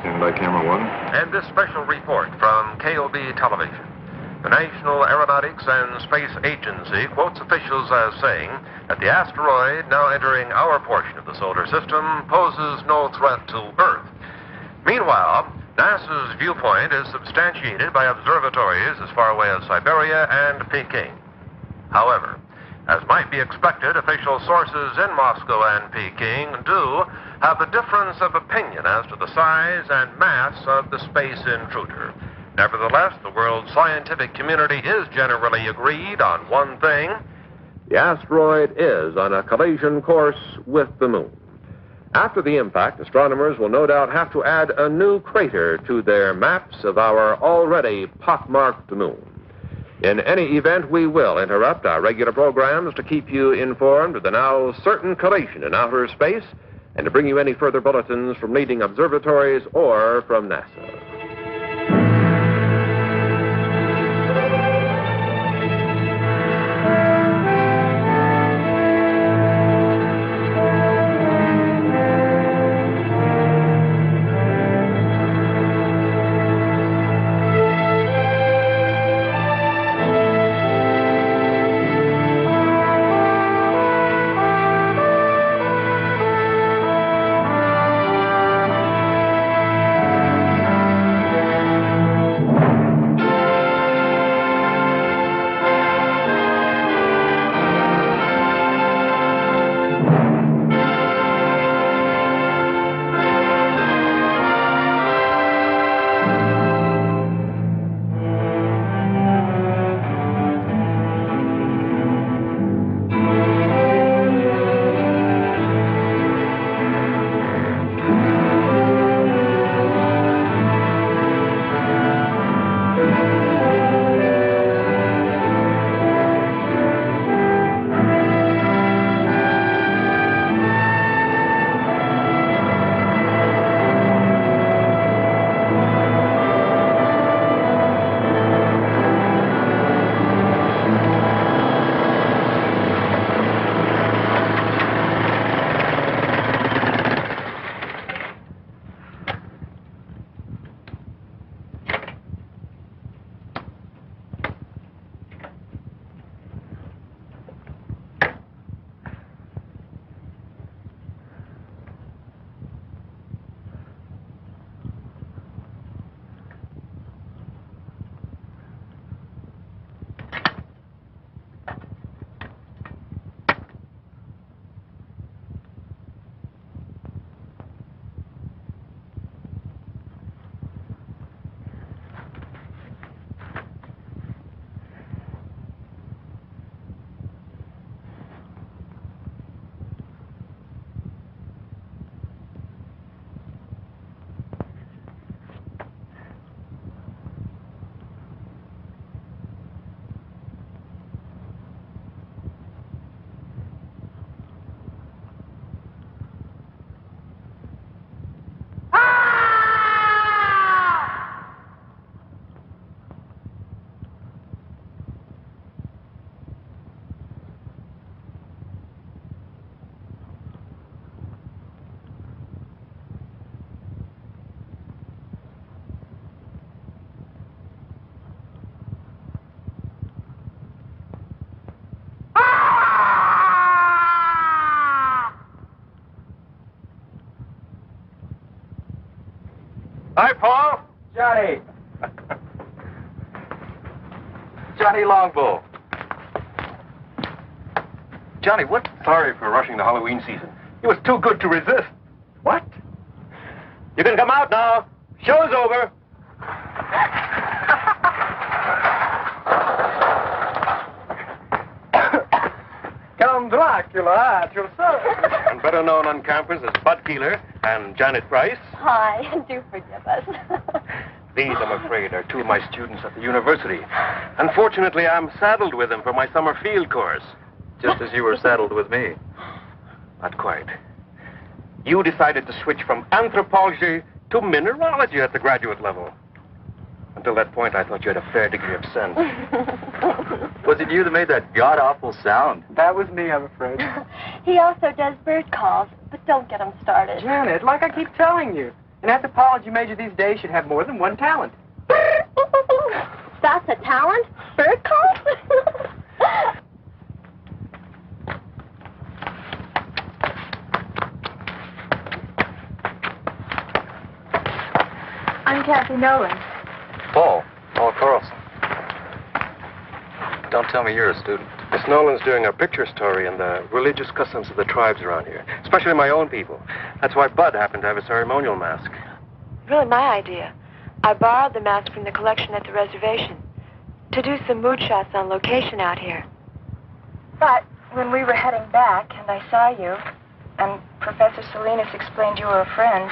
Stand by, camera one. And this special report from KOB Television. The National Aeronautics and Space Agency quotes officials as saying that the asteroid now entering our portion of the solar system poses no threat to Earth. Meanwhile, NASA's viewpoint is substantiated by observatories as far away as Siberia and Peking. However, as might be expected, official sources in Moscow and Peking do have a difference of opinion as to the size and mass of the space intruder. Nevertheless, the world's scientific community is generally agreed on one thing. The asteroid is on a collision course with the moon. After the impact, astronomers will no doubt have to add a new crater to their maps of our already pockmarked moon. In any event, we will interrupt our regular programs to keep you informed of the now certain collision in outer space and to bring you any further bulletins from leading observatories or from NASA. Hi, Paul. Johnny. Johnny Longbow. Johnny, what? Sorry for rushing the Halloween season. It was too good to resist. What? You can come out now. Show's over. Count Dracula at your service. And better known on campus as Bud Keeler and Janet Price. Hi, do forgive us. These, I'm afraid, are two of my students at the university. Unfortunately, I'm saddled with them for my summer field course. Just as you were saddled with me. Not quite. You decided to switch from anthropology to mineralogy at the graduate level. Until that point, I thought you had a fair degree of sense. Was it you that made that god-awful sound? That was me, I'm afraid. He also does bird calls, but don't get him started. Janet, like I keep telling you, an anthropology major these days should have more than one talent. That's a talent? Bird calls? I'm Kathy Nolan. Paul Carlson. Don't tell me you're a student. Miss Nolan's doing a picture story in the religious customs of the tribes around here, especially my own people. That's why Bud happened to have a ceremonial mask. Really my idea. I borrowed the mask from the collection at the reservation to do some mood shots on location out here. But when we were heading back and I saw you, and Professor Salinas explained you were a friend,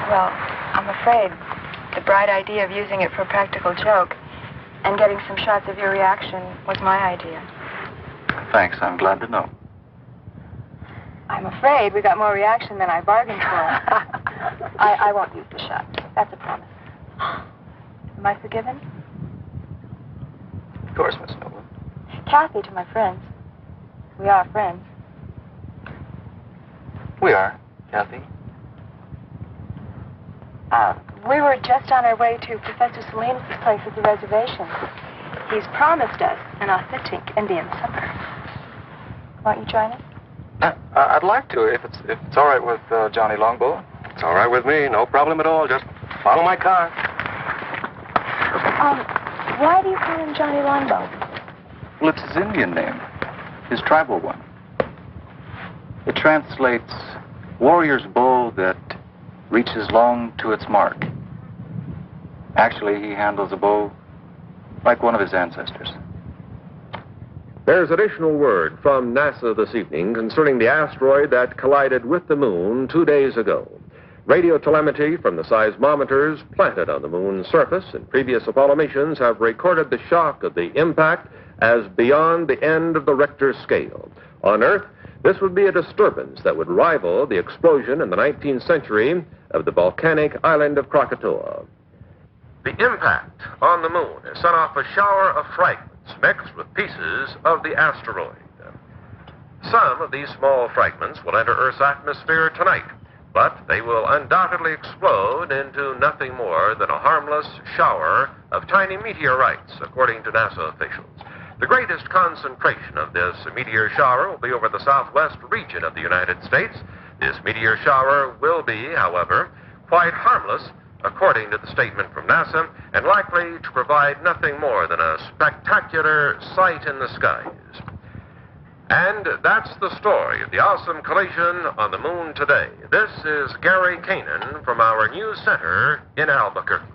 well, I'm afraid the bright idea of using it for a practical joke and getting some shots of your reaction was my idea. Thanks, I'm glad to know. I'm afraid we got more reaction than I bargained for. I won't use the shot. That's a promise. Am I forgiven? Of course, Miss Nolan. Kathy to my friends. We are friends. We are, Kathy. We were just on our way to Professor Salinas' place at the reservation. He's promised us an authentic Indian supper. Won't you join us? I'd like to, if it's all right with Johnny Longbow. It's all right with me, no problem at all. Just follow my car. Why do you call him Johnny Longbow? Well, it's his Indian name, his tribal one. It translates warrior's bow that reaches long to its mark. Actually, he handles a bow like one of his ancestors. There's additional word from NASA this evening concerning the asteroid that collided with the moon 2 days ago. Radio telemetry from the seismometers planted on the moon's surface in previous Apollo missions have recorded the shock of the impact as beyond the end of the Richter scale. On Earth, this would be a disturbance that would rival the explosion in the 19th century of the volcanic island of Krakatoa. The impact on the moon has sent off a shower of fragments mixed with pieces of the asteroid. Some of these small fragments will enter Earth's atmosphere tonight, but they will undoubtedly explode into nothing more than a harmless shower of tiny meteorites, according to NASA officials. The greatest concentration of this meteor shower will be over the southwest region of the United States. This meteor shower will be, however, quite harmless, according to the statement from NASA, and likely to provide nothing more than a spectacular sight in the skies. And that's the story of the awesome collision on the moon today. This is Gary Kanan from our news center in Albuquerque.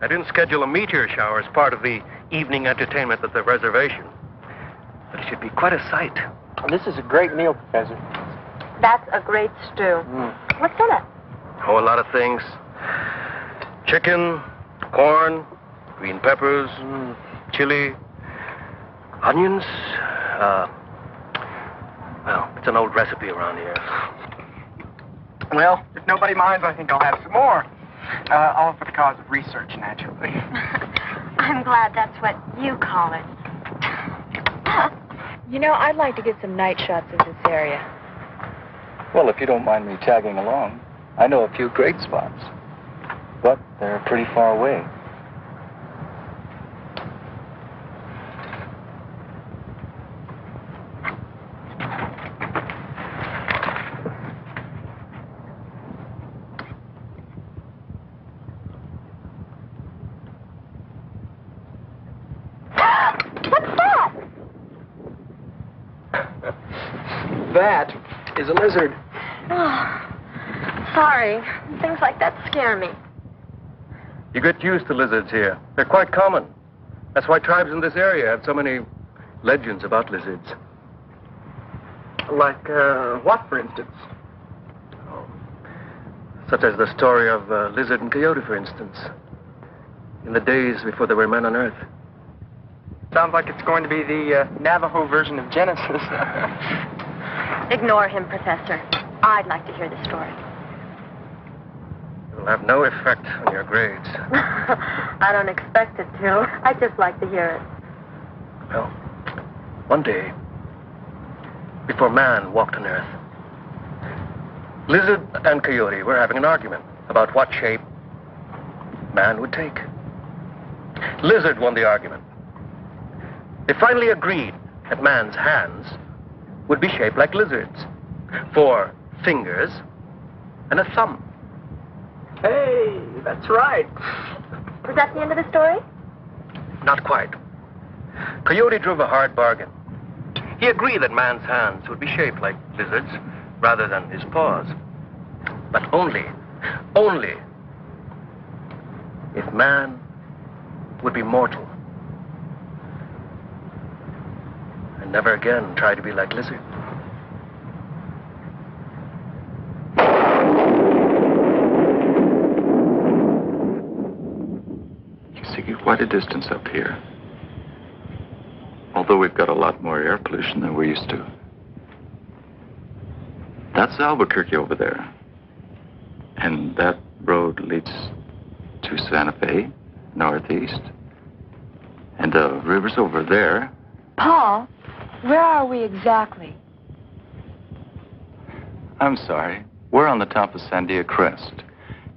I didn't schedule a meteor shower as part of the evening entertainment at the reservation. But it should be quite a sight. Well, this is a great meal, Professor. That's a great stew. What's in it? Oh, a lot of things. Chicken, corn, green peppers, chili, onions. Well, it's an old recipe around here. Well, if nobody minds, I think I'll have some more. All for the cause of research, naturally. I'm glad that's what you call it. You know, I'd like to get some night shots of this area. Well, if you don't mind me tagging along, I know a few great spots, but they're pretty far away. That is a lizard. Oh, sorry. Things like that scare me. You get used to lizards here. They're quite common. That's why tribes in this area have so many legends about lizards. Like, what, for instance? Such as the story of Lizard and Coyote, for instance. In the days before there were men on Earth. Sounds like it's going to be the Navajo version of Genesis. Ignore him, Professor. I'd like to hear the story. It'll have no effect on your grades. I don't expect it to. I'd just like to hear it. Well, one day, before man walked on Earth, Lizard and Coyote were having an argument about what shape man would take. Lizard won the argument. They finally agreed that man's hands would be shaped like lizards. 4 fingers and a thumb. Hey, that's right. Was that the end of the story? Not quite. Coyote drove a hard bargain. He agreed that man's hands would be shaped like lizards rather than his paws. But only if man would be mortal and never again try to be like lizard. You see quite a distance up here. Although we've got a lot more air pollution than we're used to. That's Albuquerque over there. And that road leads to Santa Fe, northeast. And the river's over there. Paul, where are we exactly? I'm sorry. We're on the top of Sandia Crest.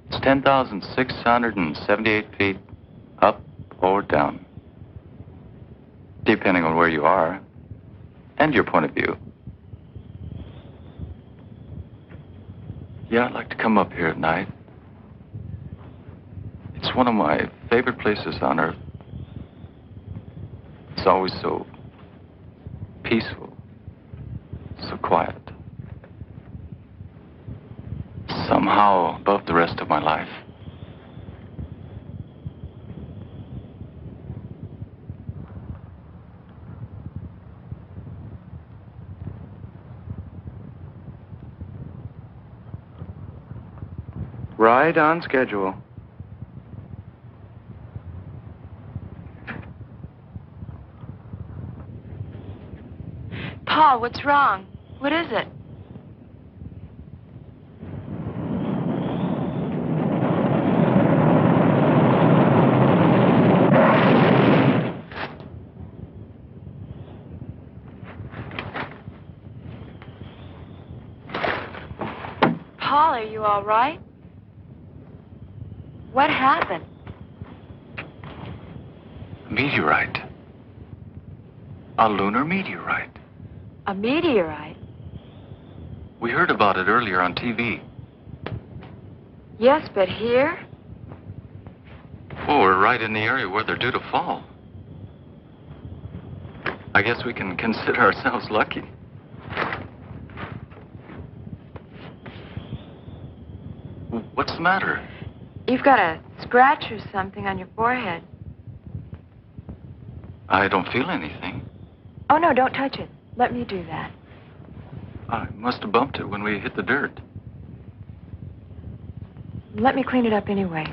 It's 10,678 feet up or down, depending on where you are and your point of view. Yeah, I'd like to come up here at night. It's one of my favorite places on Earth. It's always so peaceful, so quiet. Somehow above the rest of my life. Right on schedule. Paul, what's wrong? What is it? Paul, are you all right? What happened? A meteorite. A lunar meteorite. A meteorite? We heard about it earlier on TV. Yes, but here? Oh, we're right in the area where they're due to fall. I guess we can consider ourselves lucky. What's the matter? You've got a scratch or something on your forehead. I don't feel anything. Oh, no, don't touch it. Let me do that. I must have bumped it when we hit the dirt. Let me clean it up anyway.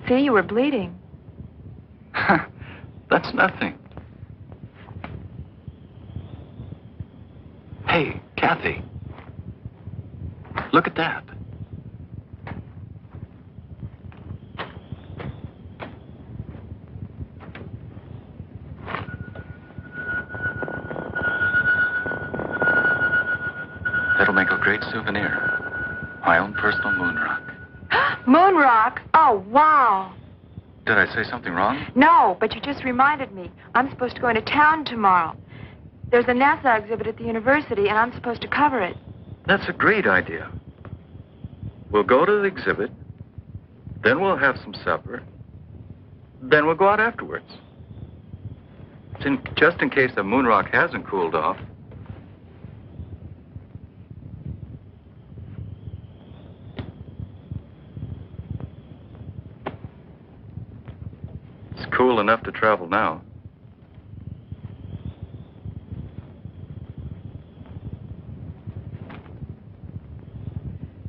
See, you were bleeding. That's nothing. Hey, Kathy. Look at that. That'll make a great souvenir. My own personal moon rock. Moon rock? Oh, wow. Did I say something wrong? No, but you just reminded me. I'm supposed to go into town tomorrow. There's a NASA exhibit at the university, and I'm supposed to cover it. That's a great idea. We'll go to the exhibit, then we'll have some supper, then we'll go out afterwards. Just in case the moon rock hasn't cooled off. It's cool enough to travel now.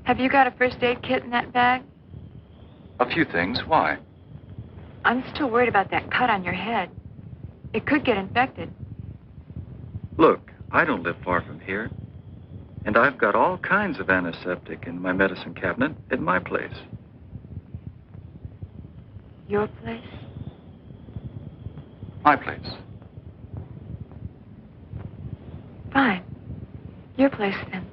Have you got a first aid kit in that bag? A few things. Why? I'm still worried about that cut on your head. It could get infected. Look, I don't live far from here. And I've got all kinds of antiseptic in my medicine cabinet at my place. Your place? My place. Fine. Your place, then.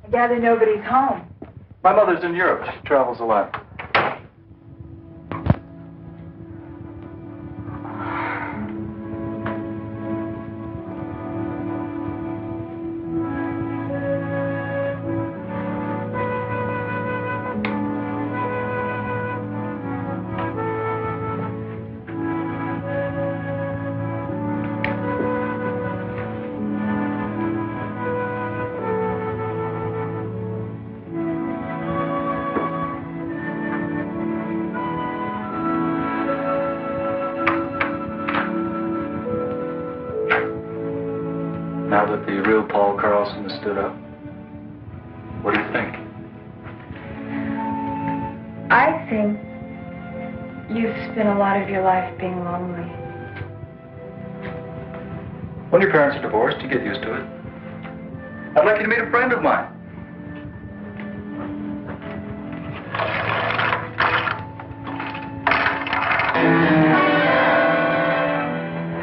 I gather nobody's home. My mother's in Europe. She travels a lot. Now that the real Paul Carlson has stood up, what do you think? I think you've spent a lot of your life being lonely. When your parents are divorced, you get used to it. I'd like you to meet a friend of mine.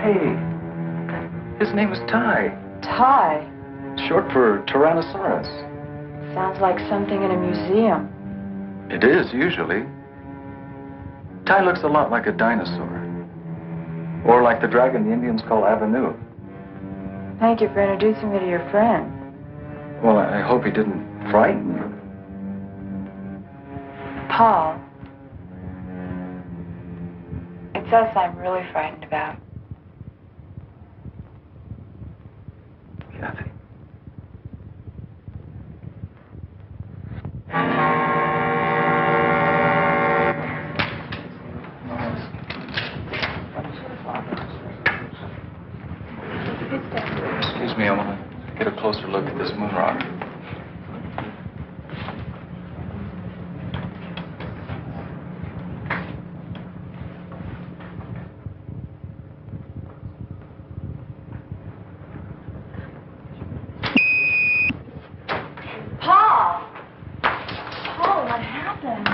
Hey, his name is Ty. Ty. Short for Tyrannosaurus. Sounds like something in a museum. It is, usually. Ty looks a lot like a dinosaur. Or like the dragon the Indians call Avenue. Thank you for introducing me to your friend. Well, I hope he didn't frighten you. Paul. It's us I'm really frightened about. Kathy. Excuse me, I want to get a closer look at this moon rock. Paul! Paul, what happened?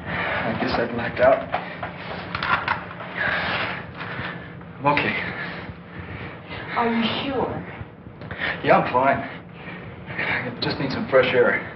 I guess I blacked out. I'm okay. Are you sure? Yeah, I'm fine. I just need some fresh air.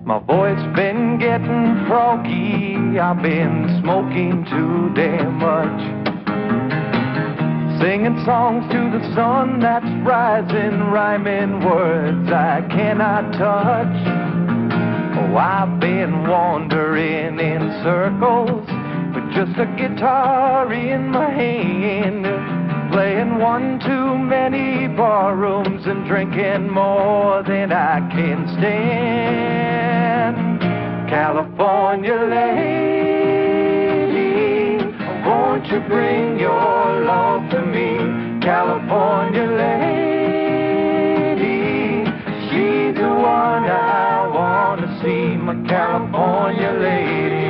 My voice been getting froggy, I've been smoking too damn much. Singing songs to the sun that's rising, rhyming words I cannot touch. Oh, I've been wandering in circles with just a guitar in my hand, playing one too many bar rooms and drinking more than I can stand. California lady, won't you bring your love to me? California lady, my California lady.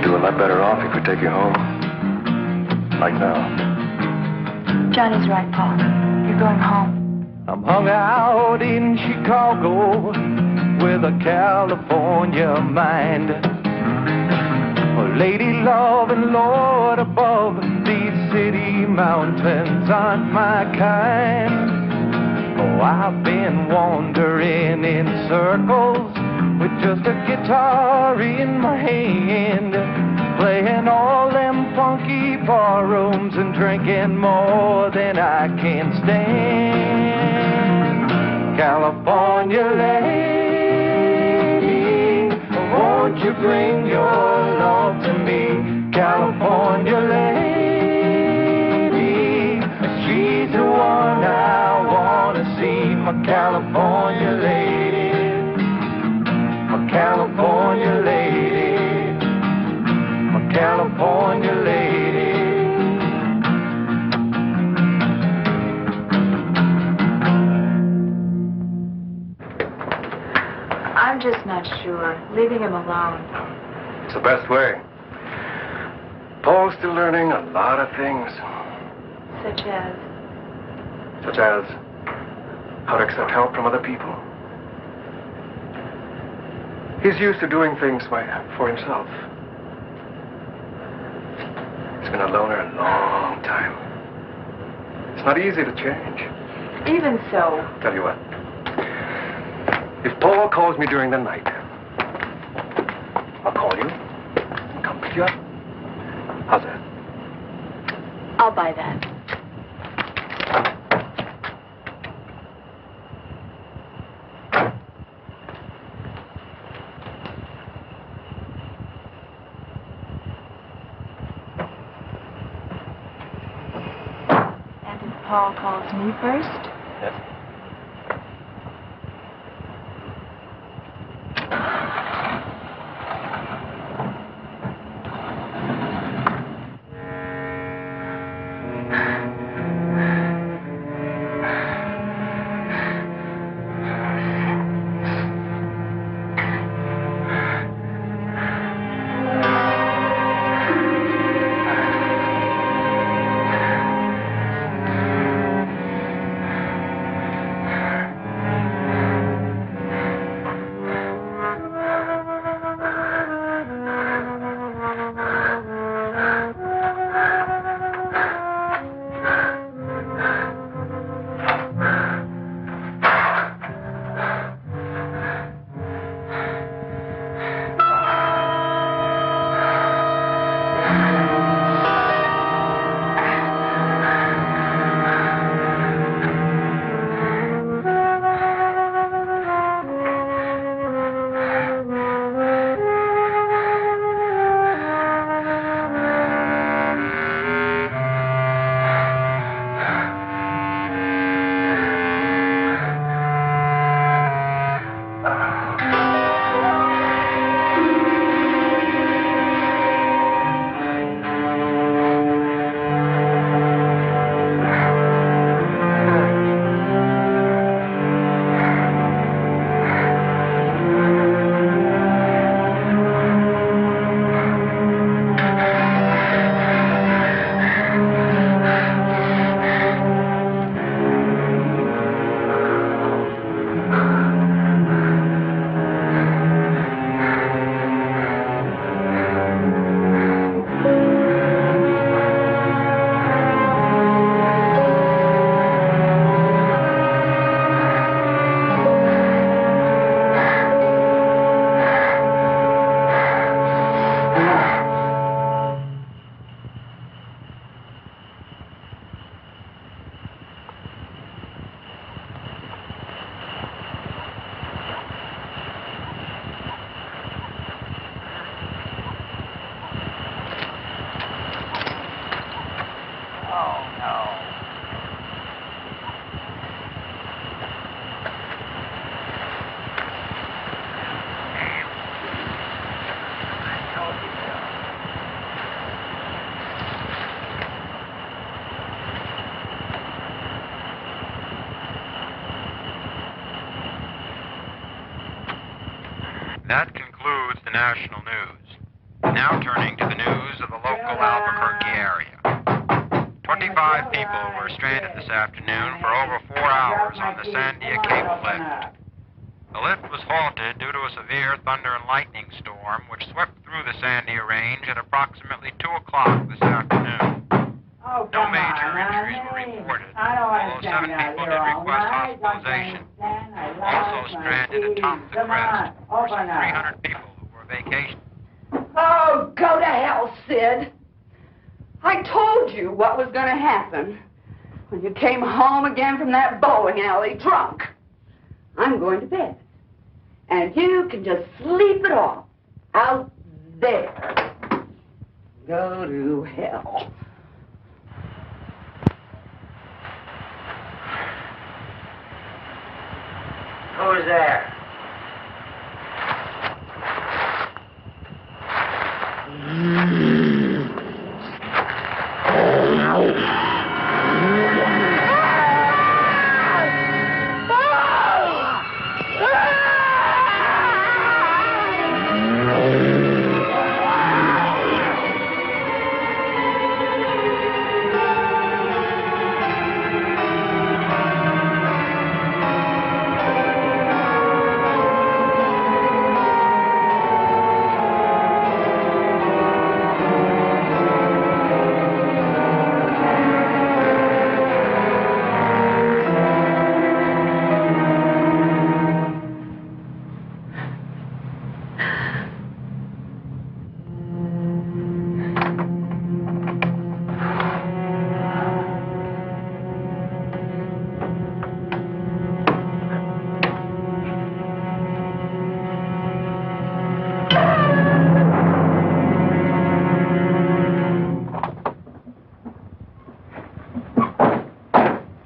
Do a lot better off if we take you home. Like now. Johnny's right, Paul. You're going home. I'm hung out in Chicago with a California mind. Oh, lady love and Lord above, these city mountains aren't my kind. Oh, I've been wandering in circles with just a guitar in my hand, playing all them funky bar rooms and drinking more than I can stand. California lady, won't you bring your love to me? California lady, she's the one I wanna see. My California lady, my California lady, my California lady. I'm just not sure. Leaving him alone. It's the best way. Paul's still learning a lot of things. Such as? Such as how to accept help from other people. He's used to doing things for himself. He's been a loner a long time. It's not easy to change. Even so. Tell you what. If Paul calls me during the night, I'll call you and come pick you up. How's that? I'll buy that. And if Paul calls me first? Yes. That concludes the national news. Now turning to the news of the local Albuquerque area. 25 people were stranded this afternoon for over 4 hours on the Sandia cable lift. The lift was halted due to a severe thunder and lightning storm which swept through the Sandia range at approximately 2 o'clock this afternoon. No major injuries were reported, although 7 people did request hospitalization. Also stranded at Thompson Crest were some 300 people who were vacationing. Oh, go to hell, Sid. I told you what was going to happen when you came home again from that bowling alley drunk. I'm going to bed. And you can just sleep it off out there. Go to hell. Who's there?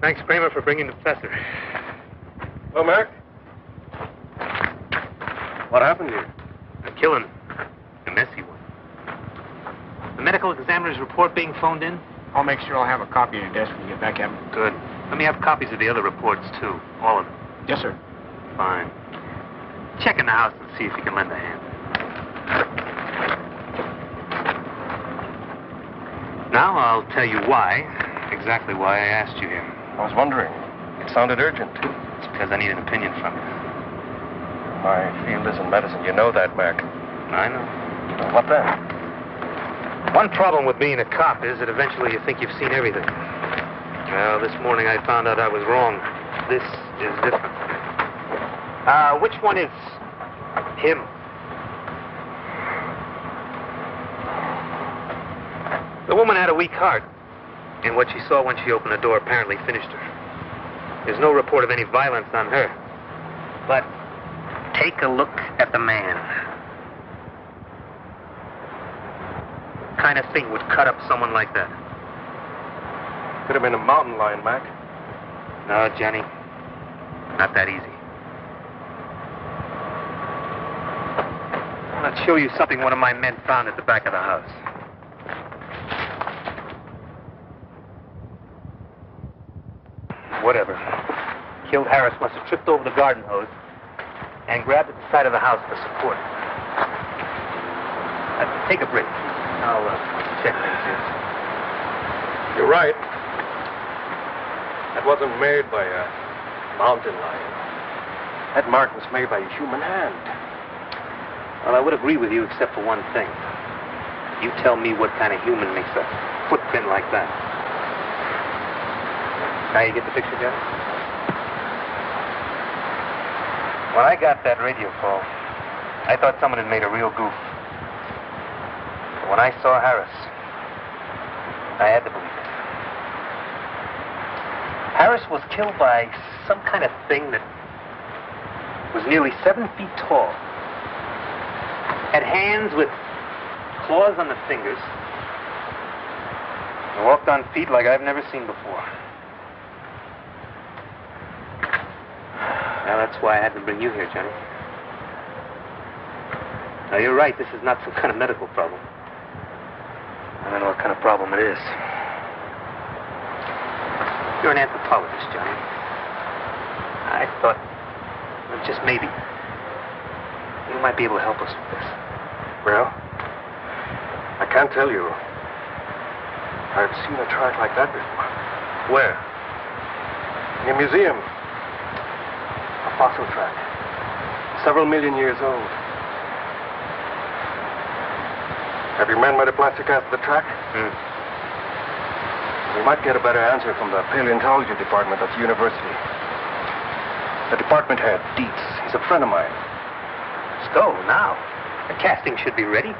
Thanks, Kramer, for bringing the professor. Well, Mark? What happened here? A killing. A messy one. The medical examiner's report being phoned in? I'll make sure I'll have a copy of your desk when you get back, Captain. Good. Let me have copies of the other reports, too. All of them. Yes, sir. Fine. Check in the house and see if you can lend a hand. Now I'll tell you why. Exactly why I asked you here. I was wondering. It sounded urgent. It's because I need an opinion from you. My field isn't medicine. You know that, Mac. I know. Well, what then? One problem with being a cop is that eventually you think you've seen everything. Well, this morning I found out I was wrong. This is different. Which one is him? The woman had a weak heart. And what she saw when she opened the door apparently finished her. There's no report of any violence on her. But take a look at the man. What kind of thing would cut up someone like that? Could have been a mountain lion, Mac. No, Johnny. Not that easy. I want to show you something one of my men found at the back of the house. Whatever. Killed Harris must have tripped over the garden hose and grabbed at the side of the house for support. Take a break. I'll check things here. You're right. That wasn't made by a mountain lion. That mark was made by a human hand. Well, I would agree with you except for one thing. You tell me what kind of human makes a footprint like that. Now you get the picture, Jeff? When I got that radio call, I thought someone had made a real goof. But when I saw Harris, I had to believe it. Harris was killed by some kind of thing that was nearly 7 feet tall. Had hands with claws on the fingers. And walked on feet like I've never seen before. Now, that's why I had to bring you here, Johnny. Now, you're right. This is not some kind of medical problem. I don't know what kind of problem it is. You're an anthropologist, Johnny. I thought, well, just maybe, you might be able to help us with this. Well, I can't tell you. I've seen a track like that before. Where? In a museum. A fossil track. Several million years old. Have you men made a plastic cast of the track? We might get a better answer from the paleontology department at the university. The department head, Dietz, he's a friend of mine. Let's go now. The casting should be ready.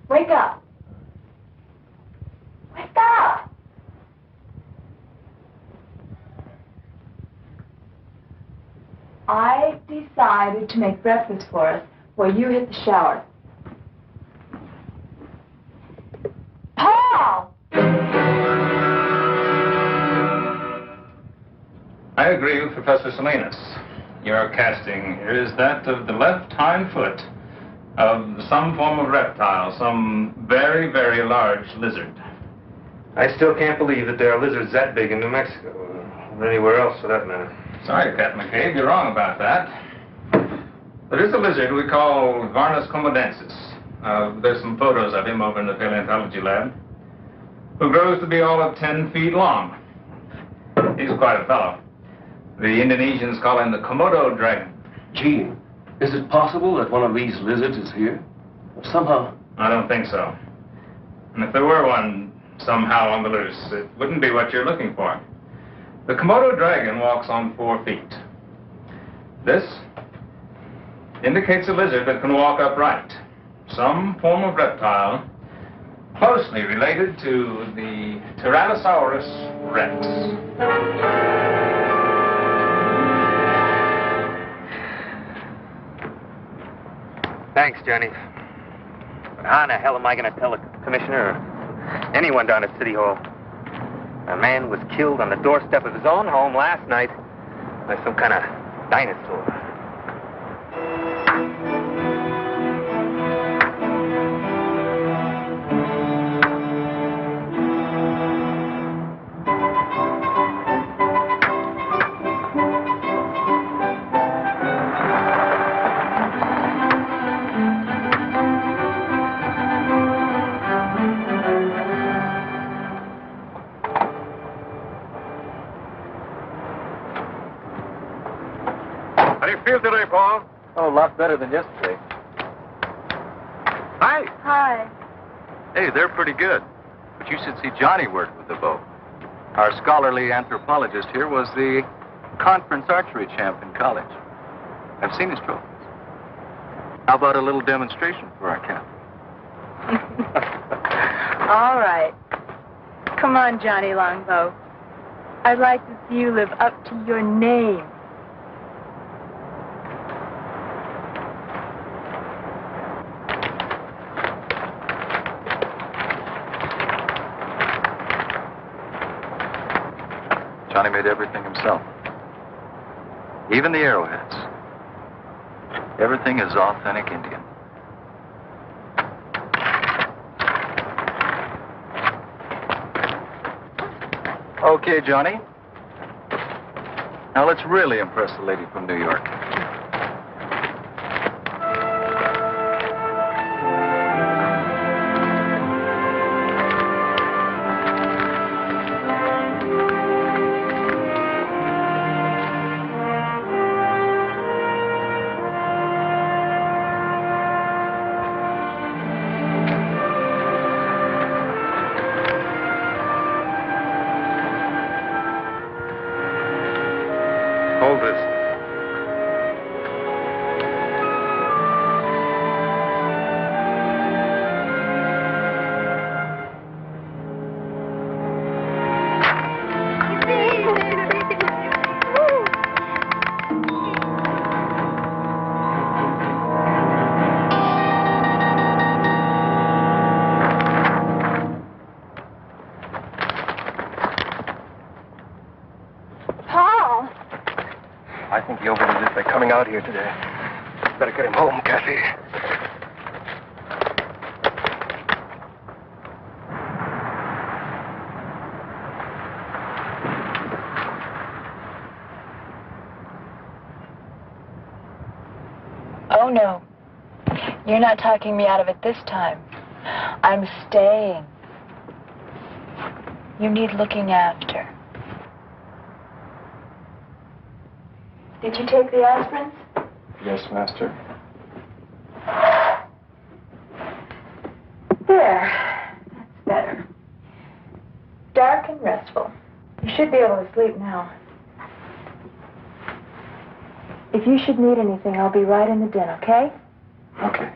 Wake up. Wake up. I decided to make breakfast for us while you hit the shower. Paul! I agree with Professor Salinas. Your casting here is that of the left hind foot of some form of reptile, some very, very large lizard. I still can't believe that there are lizards that big in New Mexico, or anywhere else for that matter. Sorry, Captain McCabe, you're wrong about that. There is a lizard we call Varnus comodensis. There's some photos of him over in the paleontology lab, who grows to be all of 10 feet long. He's quite a fellow. The Indonesians call him the Komodo dragon. Gee, is it possible that one of these lizards is here? Somehow. I don't think so. And if there were one somehow on the loose, it wouldn't be what you're looking for. The Komodo dragon walks on 4 feet. This indicates a lizard that can walk upright. Some form of reptile closely related to the Tyrannosaurus rex. Thanks, Johnny. But how in the hell am I going to tell the commissioner or anyone down at City Hall? A man was killed on the doorstep of his own home last night by some kind of dinosaur. How do you feel today, Paul? Oh, a lot better than yesterday. Hi. Hi. Hey, they're pretty good. But you should see Johnny work with the bow. Our scholarly anthropologist here was the conference archery champ in college. I've seen his trophies. How about a little demonstration for our camp? All right. Come on, Johnny Longbow. I'd like to see you live up to your name. Johnny made everything himself. Even the arrowheads. Everything is authentic Indian. Okay, Johnny. Now let's really impress the lady from New York. Hold this. out here today. Better get him home, Kathy. Oh, no. You're not talking me out of it this time. I'm staying. You need looking after. Did you take the aspirins? Yes, Master. There. That's better. Dark and restful. You should be able to sleep now. If you should need anything, I'll be right in the den, okay? Okay.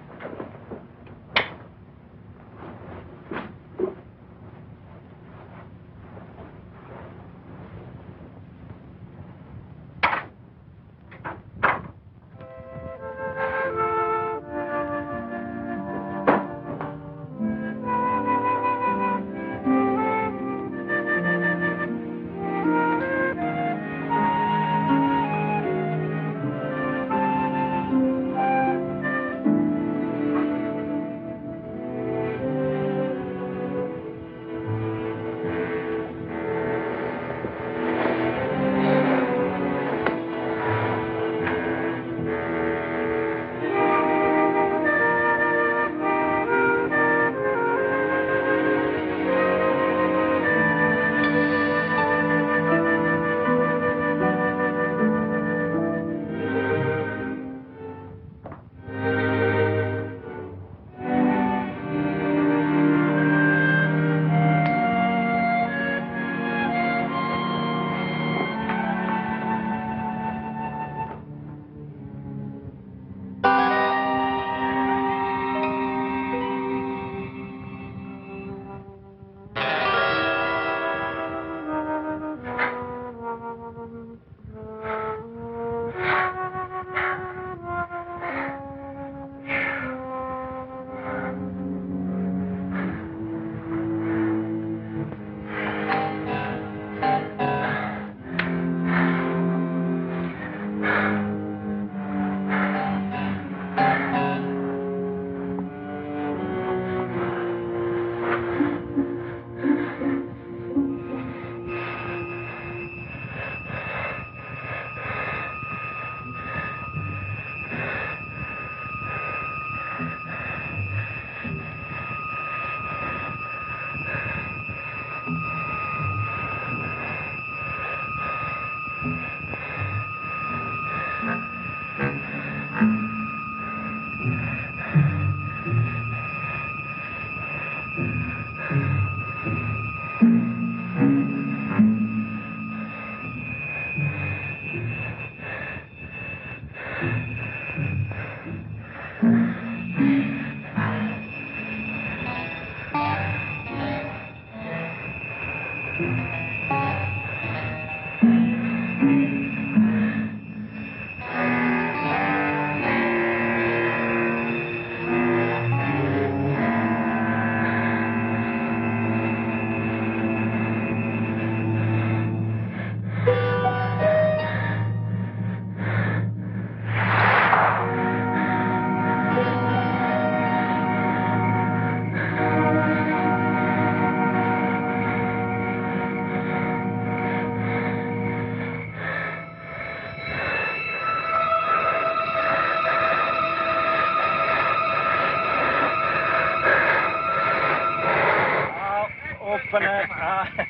open it.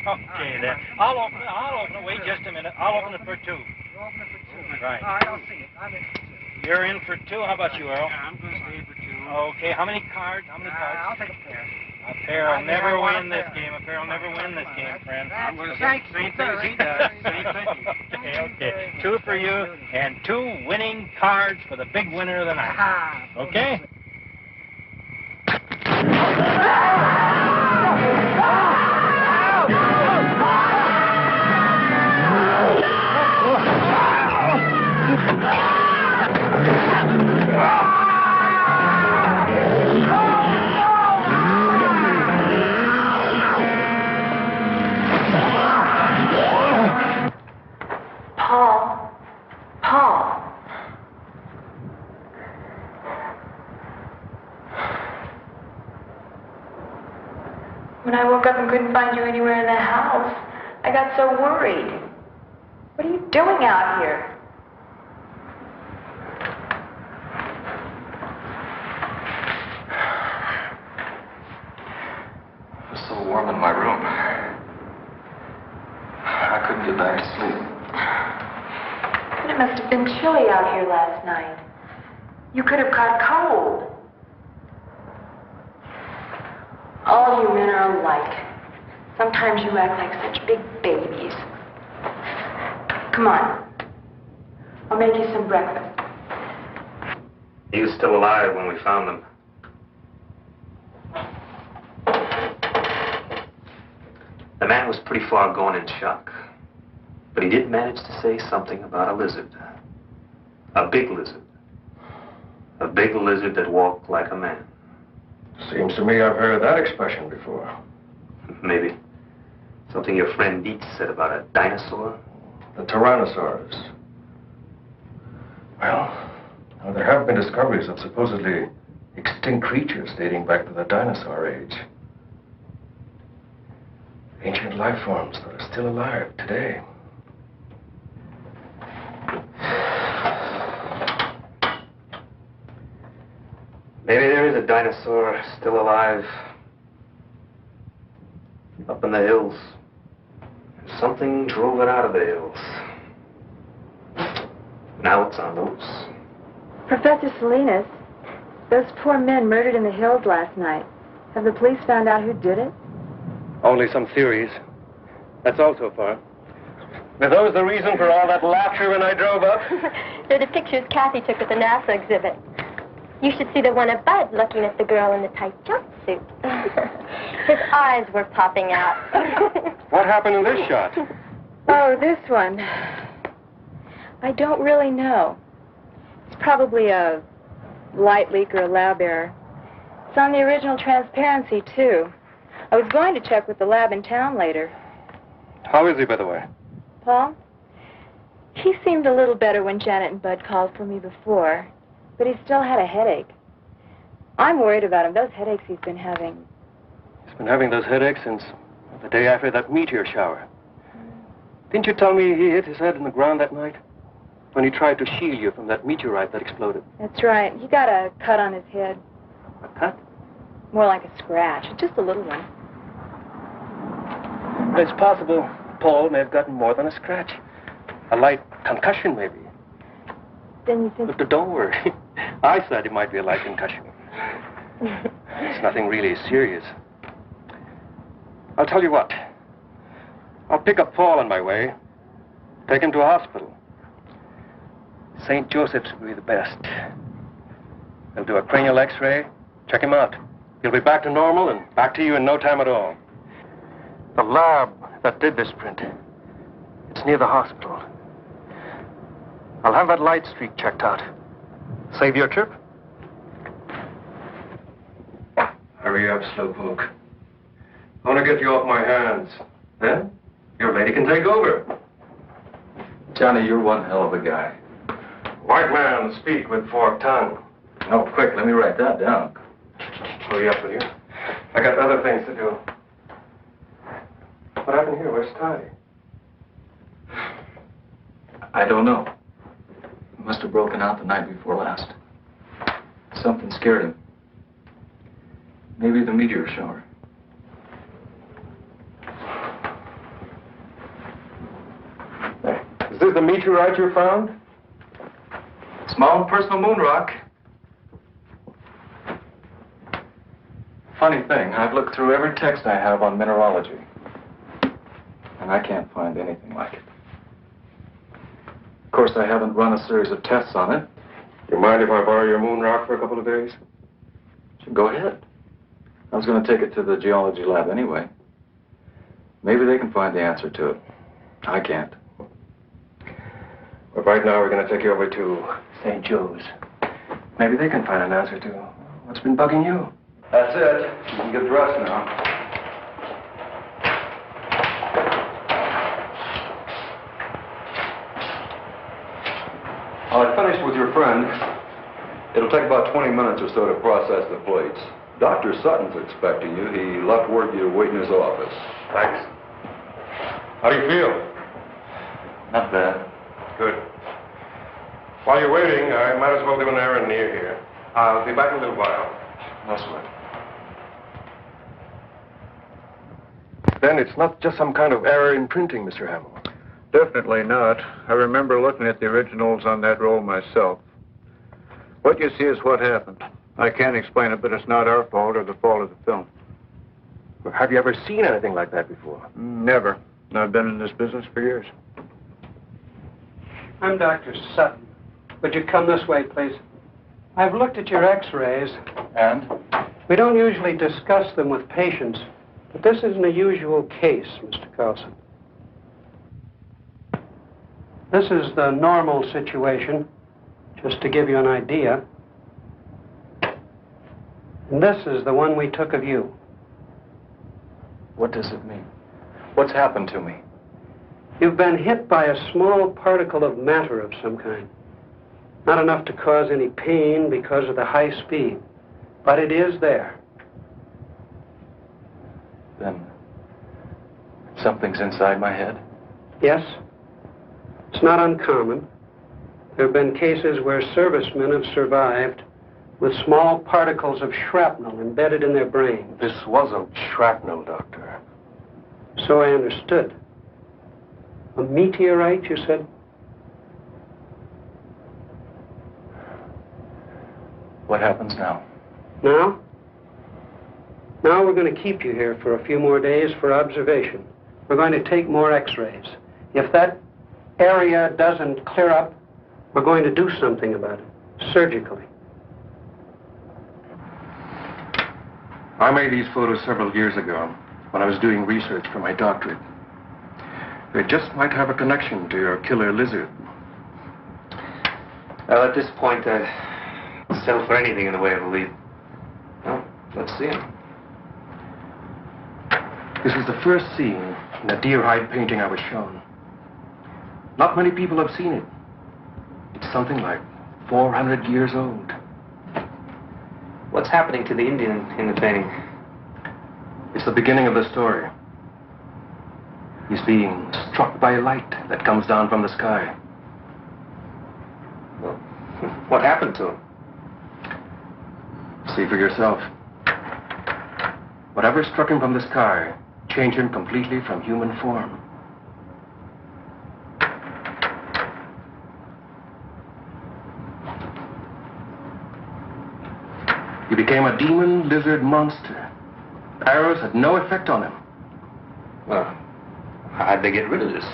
Okay, then. I'll open it. Wait just a minute. I'll open it for two. You'll open it for two. Right. All right, I'll see it. I'm in for two. You're in for two. How about you, Earl? Yeah, I'm going to stay for two. Okay, how many cards? How many cards? I'll take a pair. A pair will never win this game. A pair will never win this game, friend. I'm going to say same thing as he does. Same thing. Okay. Two for you and two winning cards for the big winner of the night. Okay? When I woke up and couldn't find you anywhere in the house, I got so worried. What are you doing out here? It was so warm in my room. I couldn't get back to sleep. But it must have been chilly out here last night. You could have caught cold. All you men are alike. Sometimes you act like such big babies. Come on. I'll make you some breakfast. He was still alive when we found him. The man was pretty far gone in shock. But he did manage to say something about a lizard. A big lizard. A big lizard that walked like a man. Seems to me I've heard that expression before. Maybe. Something your friend Dietz said about a dinosaur? The Tyrannosaurus. Well, now there have been discoveries of supposedly extinct creatures dating back to the dinosaur age. Ancient life forms that are still alive today. Maybe there is a dinosaur still alive up in the hills. Something drove it out of the hills. Now it's on loose. Professor Salinas, those poor men murdered in the hills last night. Have the police found out who did it? Only some theories. That's all so far. Were those the reason for all that laughter when I drove up? They're the pictures Kathy took at the NASA exhibit. You should see the one of Bud looking at the girl in the tight jumpsuit. His eyes were popping out. What happened in this shot? Oh, this one. I don't really know. It's probably a light leak or a lab error. It's on the original transparency, too. I was going to check with the lab in town later. How is he, by the way? Paul? He seemed a little better when Janet and Bud called for me before, but he still had a headache. I'm worried about him. Those headaches he's been having. He's been having those headaches since the day after that meteor shower. Didn't you tell me he hit his head in the ground that night? When he tried to shield you from that meteorite that exploded. That's right. He got a cut on his head. A cut? More like a scratch. Just a little one. It's possible Paul may have gotten more than a scratch. A light concussion, maybe. Then you think... But don't worry. I said it might be a light concussion. It's nothing really serious. I'll tell you what. I'll pick up Paul on my way. Take him to a hospital. St. Joseph's will be the best. They'll do a cranial x-ray, check him out. He'll be back to normal and back to you in no time at all. The lab that did this print, it's near the hospital. I'll have that light streak checked out. Save your trip? Hurry up, slowpoke. I want to get you off my hands. Then, your lady can take over. Johnny, you're one hell of a guy. White man, speak with forked tongue. Oh, quick, let me write that down. Hurry up with you. I got other things to do. What happened here? Where's Ty? I don't know. He must have broken out the night before last. Something scared him. Maybe the meteor shower. Hey, is this the meteorite you found? Small personal moon rock. Funny thing, I've looked through every text I have on mineralogy, and I can't find anything like it. Of course, I haven't run a series of tests on it. You mind if I borrow your moon rock for a couple of days? Go ahead. I was going to take it to the geology lab anyway. Maybe they can find the answer to it. I can't. But right now, we're going to take you over to St. Joe's. Maybe they can find an answer to what's been bugging you. That's it. You can get dressed now. I finished with your friend. It'll take about 20 minutes or so to process the plates. Dr. Sutton's expecting you. He left word you to wait in his office. Thanks. How do you feel? Not bad. Good. While you're waiting, I might as well do an errand near here. I'll be back in a little while. No sweat. Then it's not just some kind of error in printing, Mr. Hamill. Definitely not. I remember looking at the originals on that roll myself. What you see is what happened. I can't explain it, but it's not our fault or the fault of the film. Have you ever seen anything like that before? Never. I've been in this business for years. I'm Dr. Sutton. Would you come this way, please? I've looked at your x-rays. And? We don't usually discuss them with patients, but this isn't a usual case, Mr. Carlson. This is the normal situation, just to give you an idea. And this is the one we took of you. What does it mean? What's happened to me? You've been hit by a small particle of matter of some kind. Not enough to cause any pain because of the high speed, but it is there. Then something's inside my head? Yes. It's not uncommon. There have been cases where servicemen have survived with small particles of shrapnel embedded in their brain. This wasn't shrapnel, Doctor. So I understood. A meteorite, you said? What happens now? Now? Now we're going to keep you here for a few more days for observation. We're going to take more x-rays. If that area doesn't clear up, we're going to do something about it, surgically. I made these photos several years ago when I was doing research for my doctorate. They just might have a connection to your killer lizard. Well, at this point, I'd settle for anything in the way of a lead. Well, let's see him. This is the first scene in a deer hide painting I was shown. Not many people have seen it. It's something like 400 years old. What's happening to the Indian in the painting? It's the beginning of the story. He's being struck by a light that comes down from the sky. Well, what happened to him? See for yourself. Whatever struck him from the sky changed him completely from human form. He became a demon lizard monster. Arrows had no effect on him. Well, how'd they get rid of this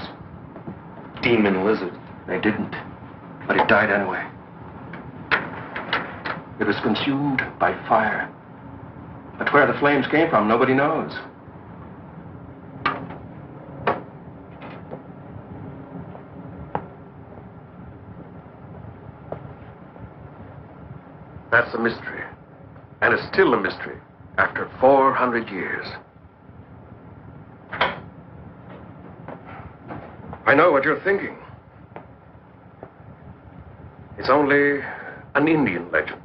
demon lizard? They didn't, but it died anyway. It was consumed by fire. But where the flames came from, nobody knows. That's a mystery. And it's still a mystery after 400 years. I know what you're thinking. It's only an Indian legend,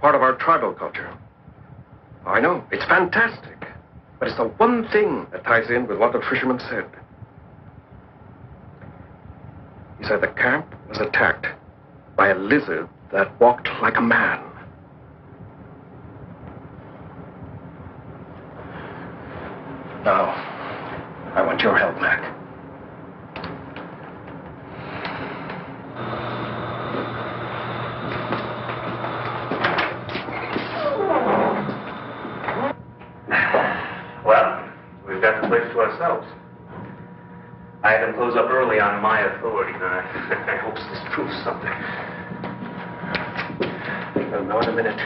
part of our tribal culture. I know, it's fantastic, but it's the one thing that ties in with what the fisherman said. He said the camp was attacked by a lizard that walked like a man. Now, I want your help, Mac. Well, we've got the place to ourselves. I had them close up early on my authority, and I hope this proves something. We'll know in a minute.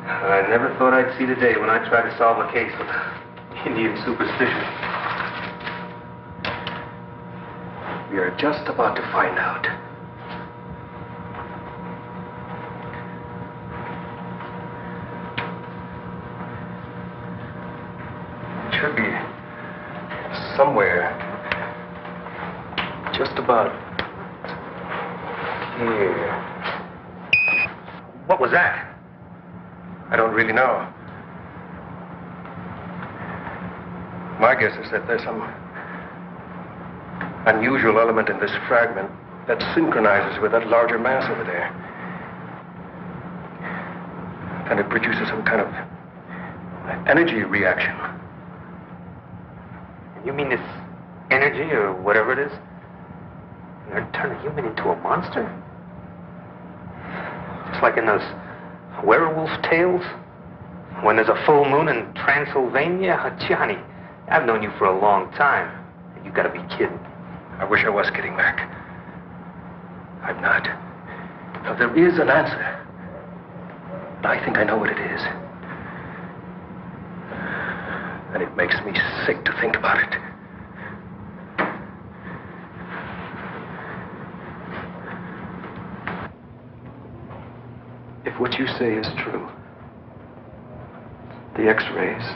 I never thought I'd see the day when I tried to solve a case of Indian superstition. We are just about to find out. It should be somewhere just about here. What was that? I don't really know. My guess is that there's some unusual element in this fragment that synchronizes with that larger mass over there. And it produces some kind of energy reaction. You mean this energy, or whatever it is, it'll turn a human into a monster? Just like in those werewolf tales? When there's a full moon in Transylvania? Johnny, I've known you for a long time. You gotta be kidding. I wish I was kidding, Mac. I'm not. Now, there is an answer. But I think I know what it is. And it makes me sick to think about it. If what you say is true, the X-rays,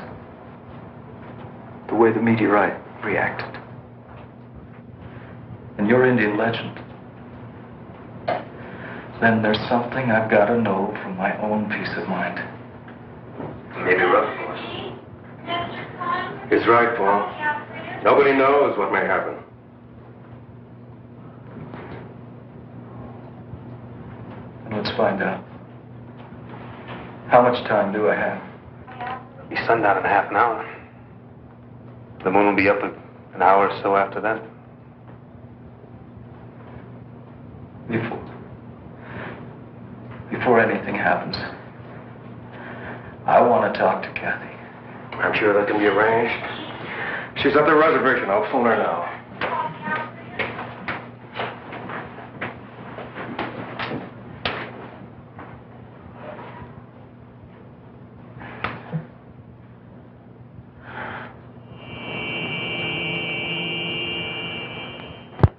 the way the meteorite reacted, and your Indian legend, then there's something I've got to know for my own peace of mind. Maybe rough. He's right, Paul. Nobody knows what may happen. And let's find out. How much time do I have? Be sundown in half an hour. The moon will be up an hour or so after that. Before anything happens, I want to talk to Kathy. I'm sure that can be arranged. She's at the reservation. I'll phone her now.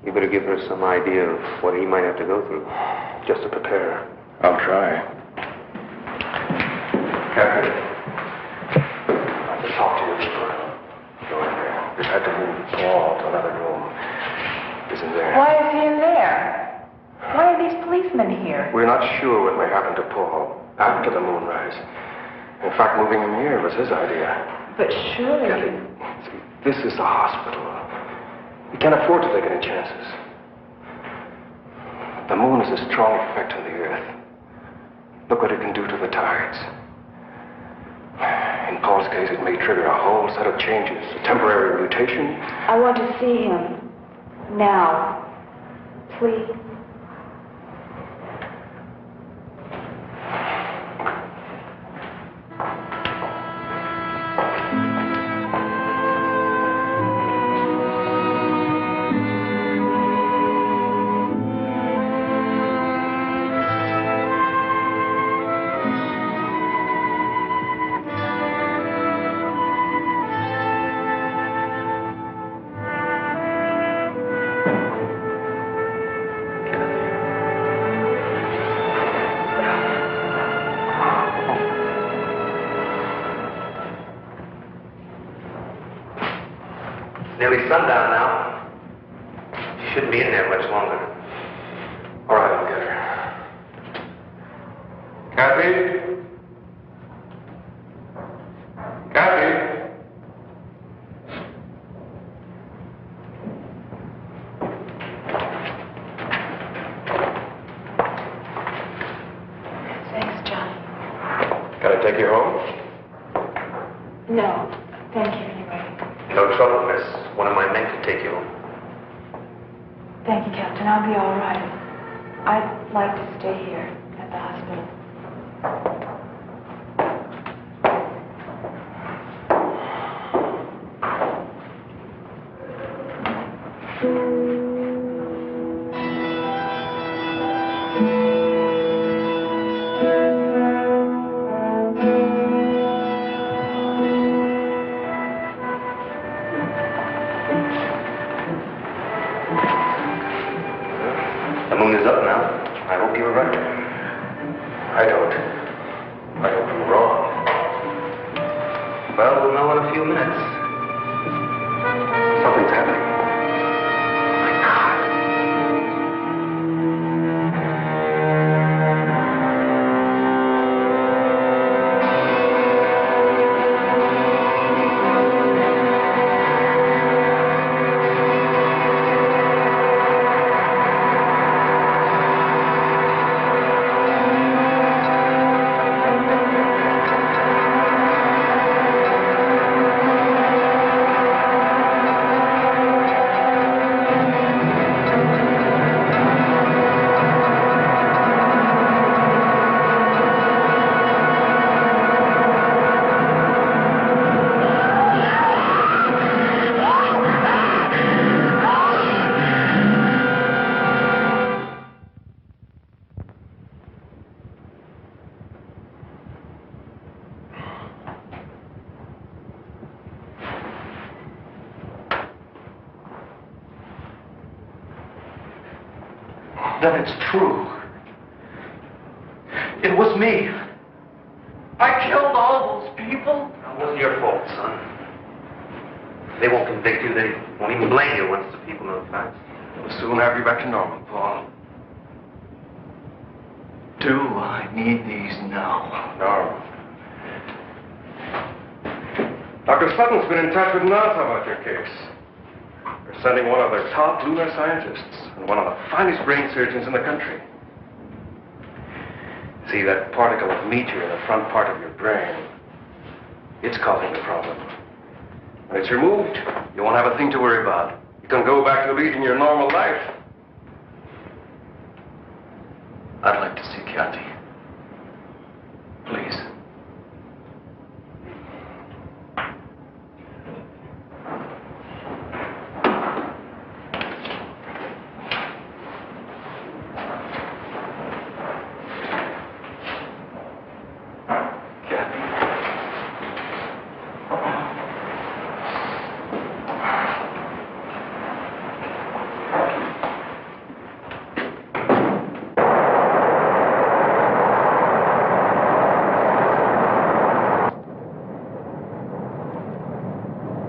You better give her some idea of what he might have to go through, just to prepare her. I'll try. Captain, I have to talk to you before go in there. We've had to move Paul to another room. Isn't there? Why is he in there? Why are these policemen here? We're not sure what may happen to Paul after the moonrise. In fact, moving him here was his idea. But surely... Kathy, see, this is a hospital. We can't afford to take any chances. The moon is a strong effect on the Earth. Look what it can do to the tides. In Paul's case, it may trigger a whole set of changes, a temporary mutation. I want to see him. Now. Please. Nearly sundown now. She shouldn't be in there much longer. All right, I'll get her. Kathy? Kathy? Thanks, Johnny. Can I take you home? No, thank you anyway. No trouble, miss. One of my men can take you home. Thank you, Captain. I'll be all right. I'd like to stay here at the hospital. The moon is up now. I hope you were right. I don't. I hope I'm wrong. Well, we'll know in a few minutes. Something's happening. then it's true. It was me. I killed all those people. It wasn't your fault, son. They won't convict you. They won't even blame you once the people know the facts. We'll soon have you back to normal, Paul. Do I need these now? No. Dr. Sutton's been in touch with NASA about your case. They're sending one of their top lunar scientists and one of the finest brain surgeons in the country. See, that particle of meteor in the front part of your brain, it's causing the problem. When it's removed, you won't have a thing to worry about. You can go back to leading your normal life. I'd like to see Kathy. Please.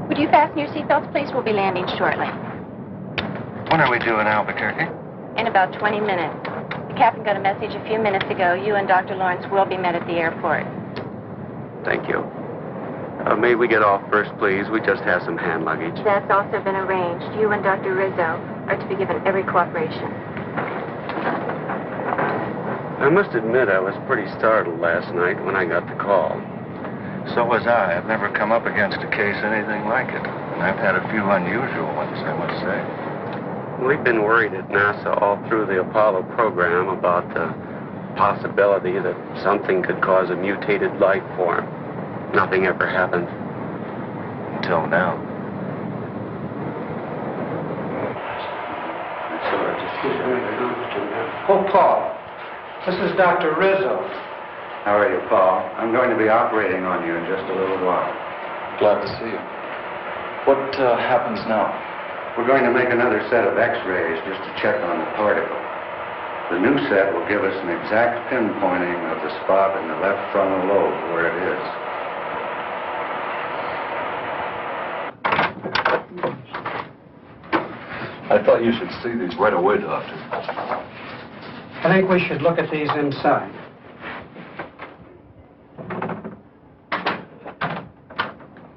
Would you fasten your seatbelts, please? We'll be landing shortly. When are we due in Albuquerque? In about 20 minutes. The captain got a message a few minutes ago. You and Dr. Lawrence will be met at the airport. Thank you. May we get off first, please? We just have some hand luggage. That's also been arranged. You and Dr. Rizzo are to be given every cooperation. I must admit I was pretty startled last night when I got the call. So was I. I've never come up against a case anything like it. And I've had a few unusual ones, I must say. We've been worried at NASA all through the Apollo program about the possibility that something could cause a mutated life form. Nothing ever happened. Until now. Oh, Paul. This is Dr. Rizzo. How are you, Paul? I'm going to be operating on you in just a little while. Glad to see you. What happens now? We're going to make another set of x-rays just to check on the particle. The new set will give us an exact pinpointing of the spot in the left frontal lobe where it is. I thought you should see these right away, Doctor. I think we should look at these inside.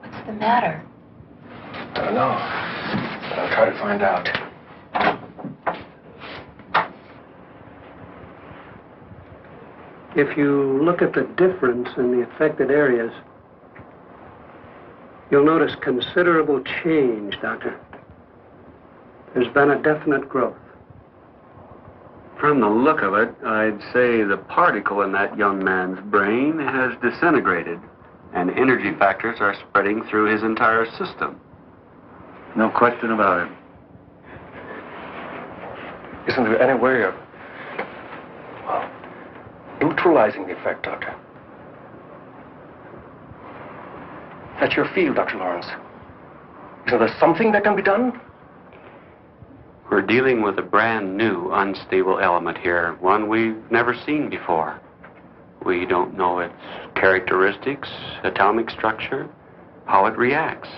What's the matter? I don't know, but I'll try to find out. If you look at the difference in the affected areas, you'll notice considerable change, Doctor. There's been a definite growth. From the look of it, I'd say the particle in that young man's brain has disintegrated, and energy factors are spreading through his entire system. No question about it. Isn't there any way of, well, neutralizing the effect, Doctor? That's your field, Dr. Lawrence. Isn't there something that can be done? We're dealing with a brand new unstable element here, one we've never seen before. We don't know its characteristics, atomic structure, how it reacts.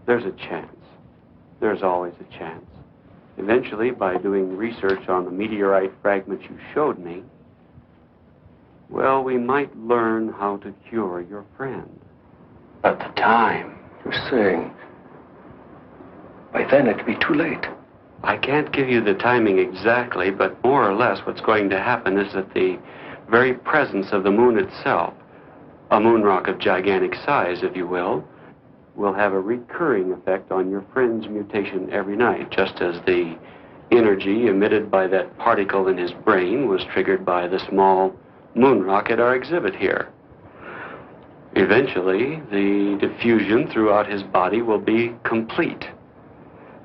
There's a chance. There's always a chance. Eventually, by doing research on the meteorite fragments you showed me, well, we might learn how to cure your friend. But the time... You're saying by then it'd be too late. I can't give you the timing exactly, but more or less what's going to happen is that the very presence of the moon itself, a moon rock of gigantic size, if you will have a recurring effect on your friend's mutation every night, just as the energy emitted by that particle in his brain was triggered by the small moon rock at our exhibit here. Eventually, the diffusion throughout his body will be complete.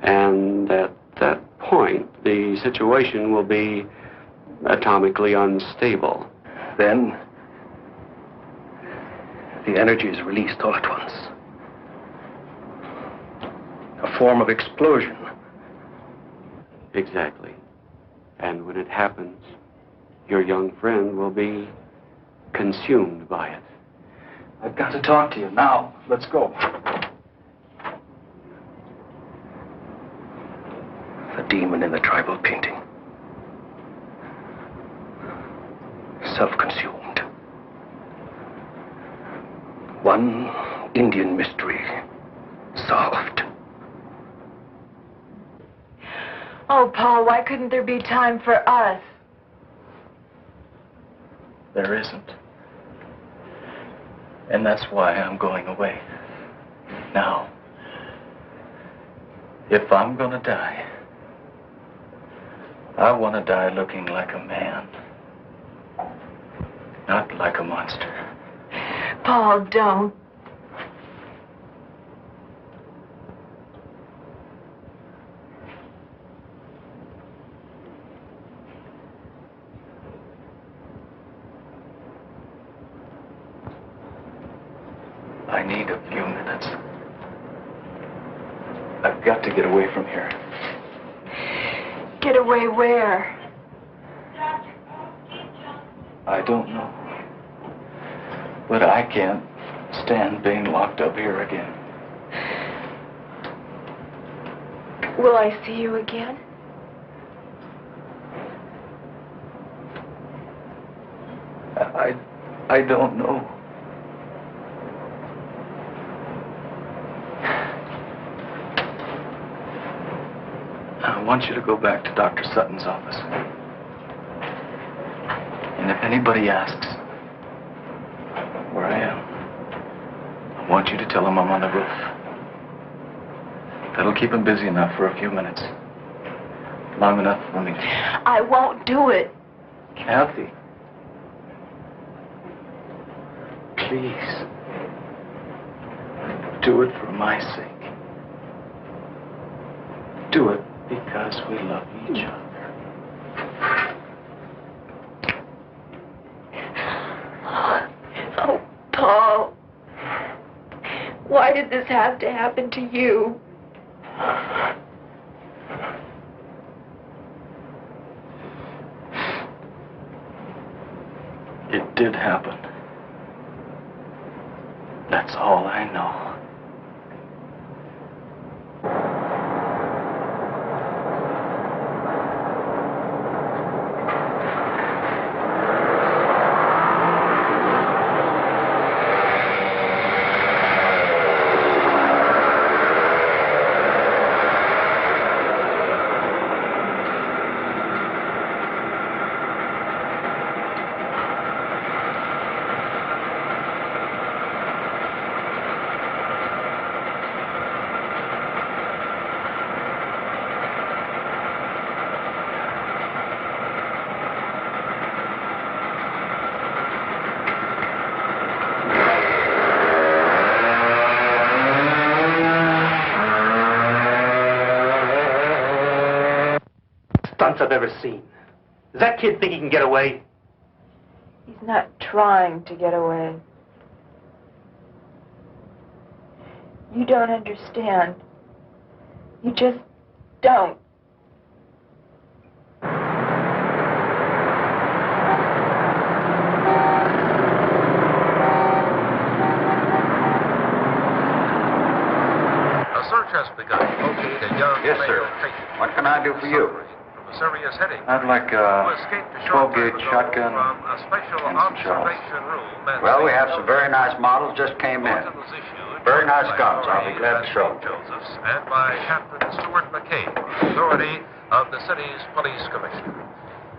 And at that point, the situation will be atomically unstable. Then, the energy is released all at once. A form of explosion. Exactly. And when it happens, your young friend will be consumed by it. I've got to talk to you now. Let's go. The demon in the tribal painting. Self-consumed. One Indian mystery solved. Oh, Paul, why couldn't there be time for us? There isn't. And that's why I'm going away. Now, if I'm gonna die, I want to die looking like a man, not like a monster. Paul, don't. I need a few minutes. I've got to get away from here. Get away where? I don't know. But I can't stand being locked up here again. Will I see you again? I don't know. I want you to go back to Dr. Sutton's office. And if anybody asks where I am, I want you to tell them I'm on the roof. That'll keep him busy enough for a few minutes. Long enough for me. I won't do it. Kathy. Please. Do it for my sake. Do it because we love each other. Oh, Paul. Why did this have to happen to you? It did happen. That's all I know. I've ever seen. Does that kid think he can get away? He's not trying to get away. You don't understand. You just don't. A search has begun to locate a young Yes, male sir. patient. What can I do for you? Serious heading. I'd like Who a escaped a short 12-gauge time ago shotgun from a special and some shells. observation room at Well, we St. have some very nice models just came in. Very nice guns. I'll be glad to show. Joseph's and by Captain Stuart McKay, authority of the city's police commissioner.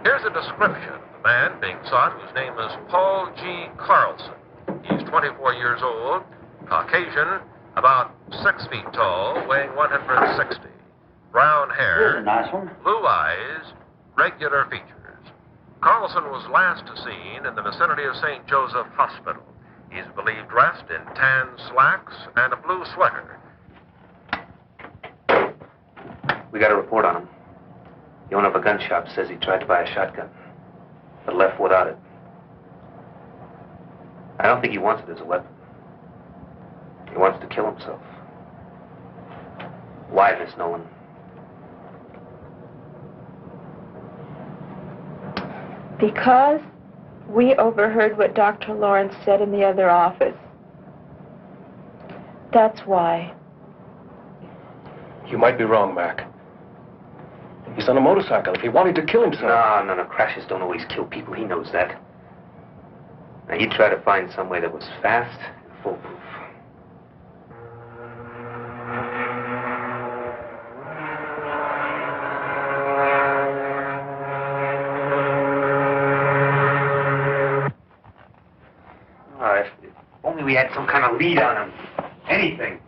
Here's a description of the man being sought, whose name is Paul G. Carlson. He's 24 years old, Caucasian, about 6 feet tall, weighing 160. Brown hair, Here's a nice one. blue eyes, regular features. Carlson was last seen in the vicinity of St. Joseph Hospital. He's believed dressed in tan slacks and a blue sweater. We got a report on him. The owner of a gun shop says he tried to buy a shotgun, but left without it. I don't think he wants it as a weapon. He wants to kill himself. Why, Miss Nolan? Because we overheard what Dr. Lawrence said in the other office. That's why. You might be wrong, Mac. He's on a motorcycle. If he wanted to kill himself... No. Crashes don't always kill people. He knows that. Now, he tried to find some way that was fast and foolproof. If only we had some kind of lead on him. Anything.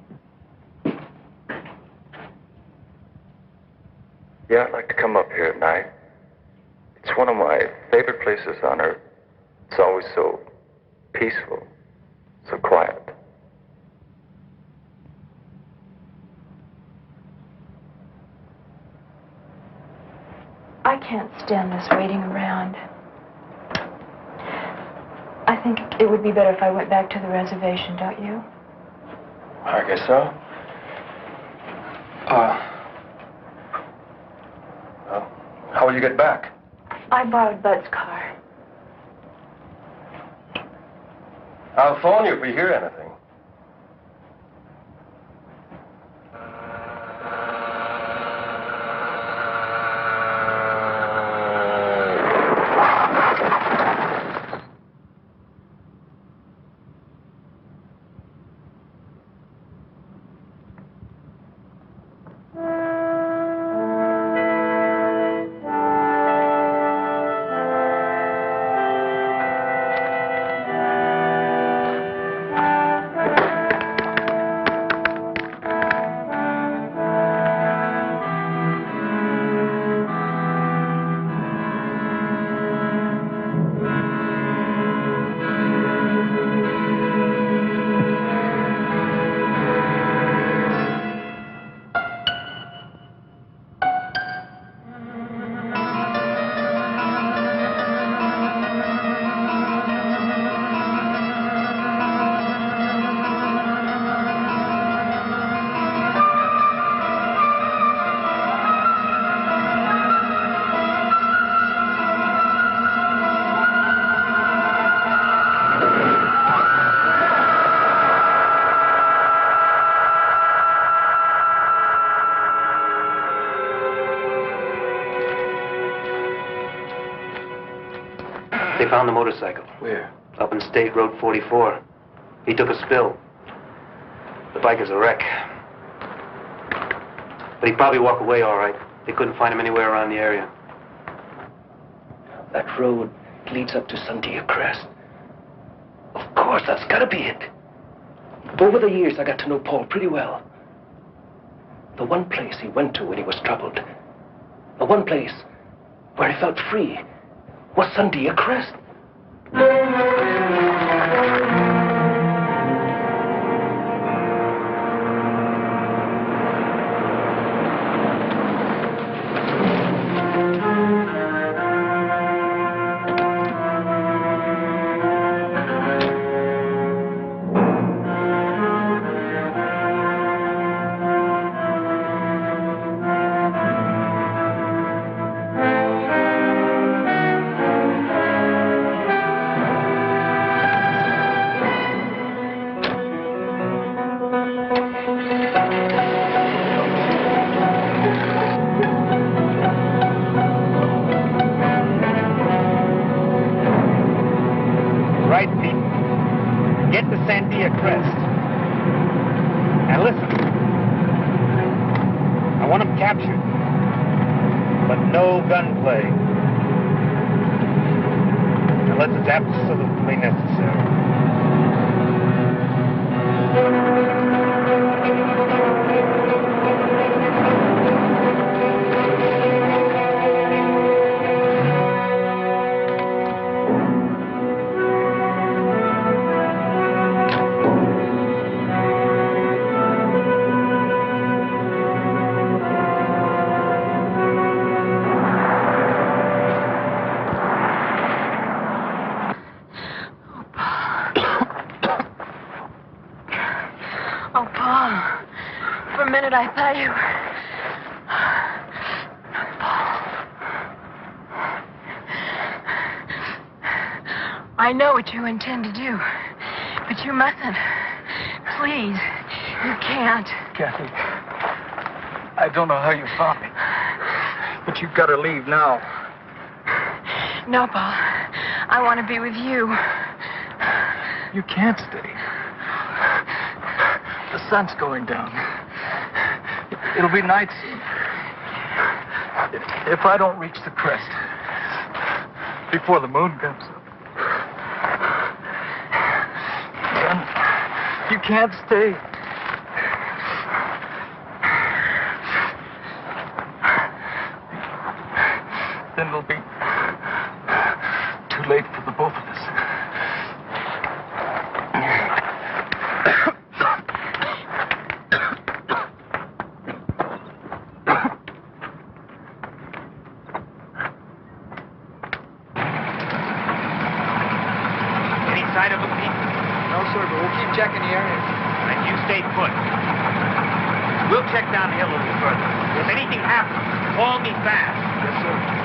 Yeah, I'd like to come up here at night. It's one of my favorite places on Earth. It's always so peaceful, so quiet. I can't stand this waiting around. I think it would be better if I went back to the reservation, don't you? I guess so. Well, how will you get back? I borrowed Bud's car. I'll phone you if we hear anything. They found the motorcycle. Where? Up in State Road 44. He took a spill. The bike is a wreck. But he'd probably walk away all right. They couldn't find him anywhere around the area. That road leads up to Sandia Crest. Of course, that's gotta be it. Over the years, I got to know Paul pretty well. The one place he went to when he was troubled, the one place where he felt free, was Sandia Crest. Absolutely necessary. I thought you were... I know what you intend to do, but you mustn't. Please, you can't. Kathy, I don't know how you found me, but you've got to leave now. No, Paul. I want to be with you. You can't stay. The sun's going down. It'll be night soon. If I don't reach the crest before the moon comes up, then you can't stay. Then it'll be too late for the both of us. Checking the area. And you stay put. We'll check down the hill a little further. If anything happens, call me fast. Yes, sir.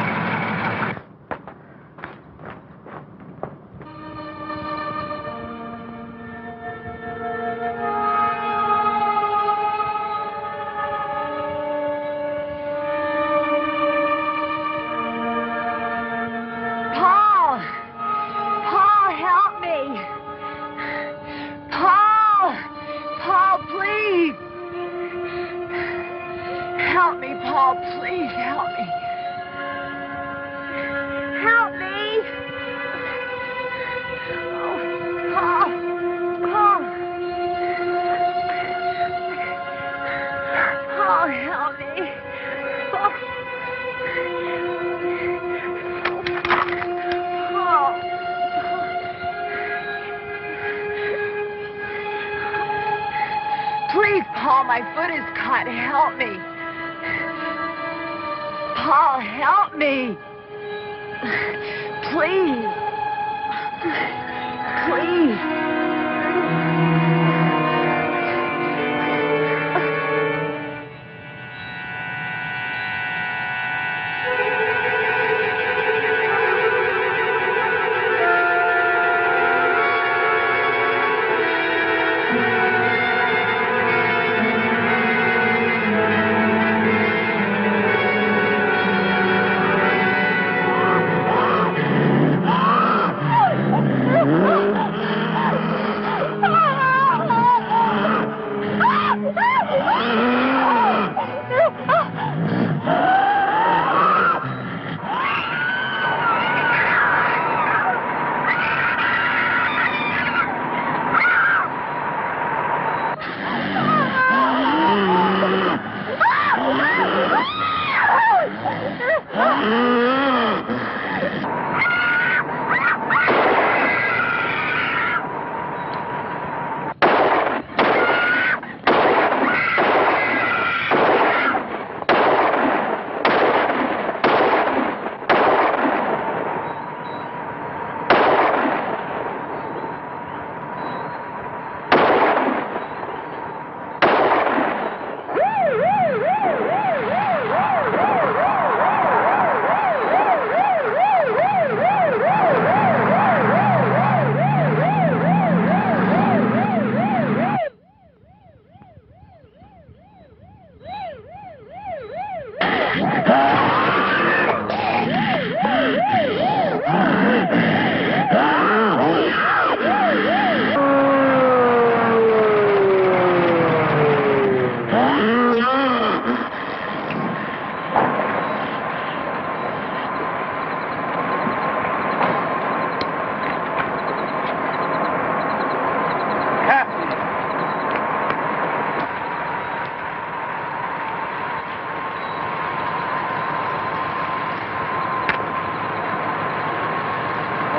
Please, Paul, my foot is cut. Help me. Paul, help me. Please. Please.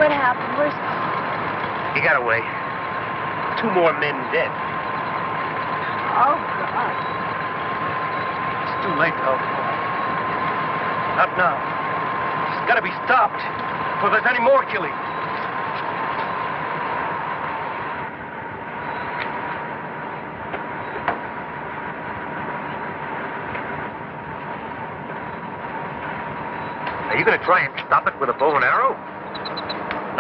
What happened? Where's... He got away. 2 more men dead. Oh, God. It's too late to help. Not now. It's got to be stopped before there's any more killing. Are you going to try and stop it with a bow and arrow?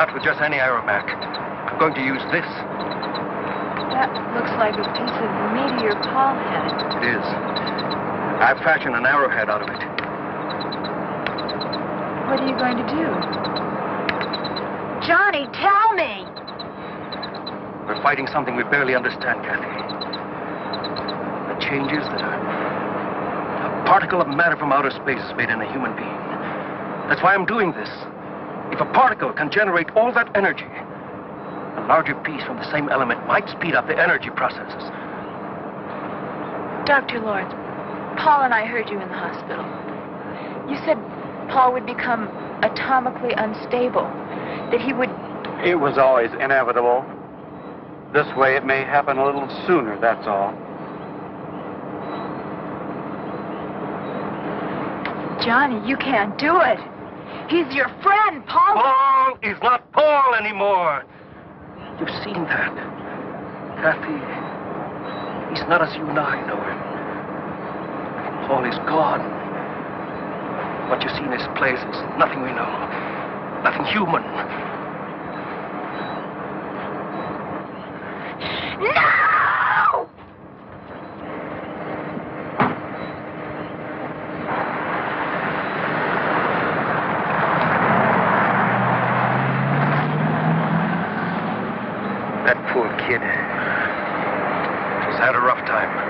Not with just any aeromac. I'm going to use this. That looks like a piece of meteor Paul had. It is. I've fashioned an arrowhead out of it. What are you going to do? Johnny, tell me! We're fighting something we barely understand, Kathy. The changes that a particle of matter from outer space has made in a human being. That's why I'm doing this. If a particle can generate all that energy, a larger piece from the same element might speed up the energy processes. Dr. Lawrence, Paul and I heard you in the hospital. You said Paul would become atomically unstable, that he would... It was always inevitable. This way it may happen a little sooner, that's all. Johnny, you can't do it. He's your friend, Paul. Paul is not Paul anymore. You've seen that. Kathy, he's not as you and I know him. Paul is gone. What you see in his place is nothing we know. Nothing human. No! That poor kid. He's had a rough time.